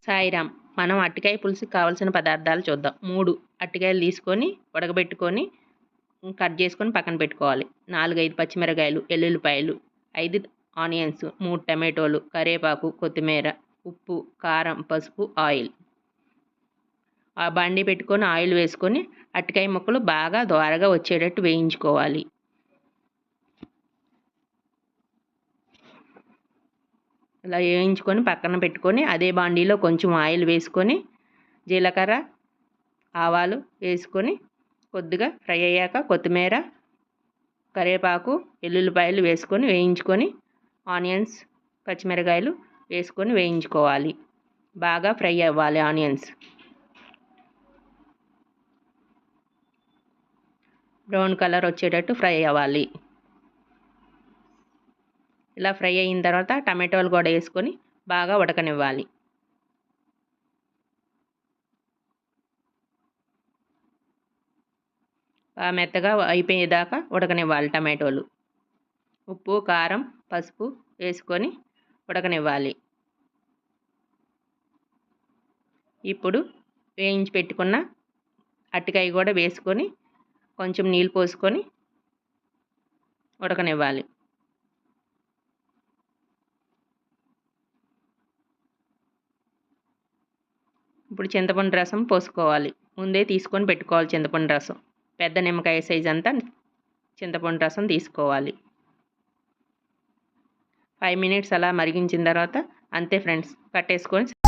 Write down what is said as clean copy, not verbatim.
సాయిరామ్. మనం అరటికాయ పులుసుకి కావాల్సిన పదార్థాలు చూద్దాం. 3 అరటికాయలు తీసుకొని ఉడకబెట్టుకొని కట్ చేసుకొని పక్కన పెట్టుకోవాలి. 4, 5 పచ్చిమిరకాయలు, ఎల్లుల్లిపాయలు, 5 ఆనియన్స్, 3 టమాటోలు, కరివేపాకు, కొత్తిమీర, ఉప్పు, కారం, పసుపు, ఆయిల్. ఆ బండి పెట్టుకొని ఆయిల్ వేసుకొని అరటికాయ ముక్కలు బాగా దోరగా వచ్చేటట్టు వేయించుకోవాలి. ఇలా వేయించుకొని పక్కన పెట్టుకొని అదే బాండీలో కొంచెం ఆయిల్ వేసుకొని జీలకర్ర, ఆవాలు వేసుకొని కొద్దిగా ఫ్రై అయ్యాక కొత్తిమీర, కరివేపాకు, ఎల్లుల్లిపాయలు వేసుకొని వేయించుకొని ఆనియన్స్, పచ్చిమిరకాయలు వేసుకొని వేయించుకోవాలి. బాగా ఫ్రై అవ్వాలి ఆనియన్స్. బ్రౌన్ కలర్ వచ్చేటట్టు ఫ్రై అవ్వాలి. ఇలా ఫ్రై అయిన తర్వాత టమాటోలు కూడా వేసుకొని బాగా ఉడకనివ్వాలి. మెత్తగా అయిపోయేదాకా ఉడకనివ్వాలి టమాటోలు. ఉప్పు, కారం, పసుపు వేసుకొని ఉడకనివ్వాలి. ఇప్పుడు వేయించి పెట్టుకున్న అరటికాయ కూడా వేసుకొని కొంచెం నీళ్ళు పోసుకొని ఉడకనివ్వాలి. ఇప్పుడు చింతపండు రసం పోసుకోవాలి. ముందే తీసుకొని పెట్టుకోవాలి చింతపండు రసం. పెద్ద నిమ్మకాయ సైజ్ అంతా చింతపండు రసం తీసుకోవాలి. 5 మినిట్స్ అలా మరిగించిన తర్వాత అంతే ఫ్రెండ్స్, కట్టేసుకొని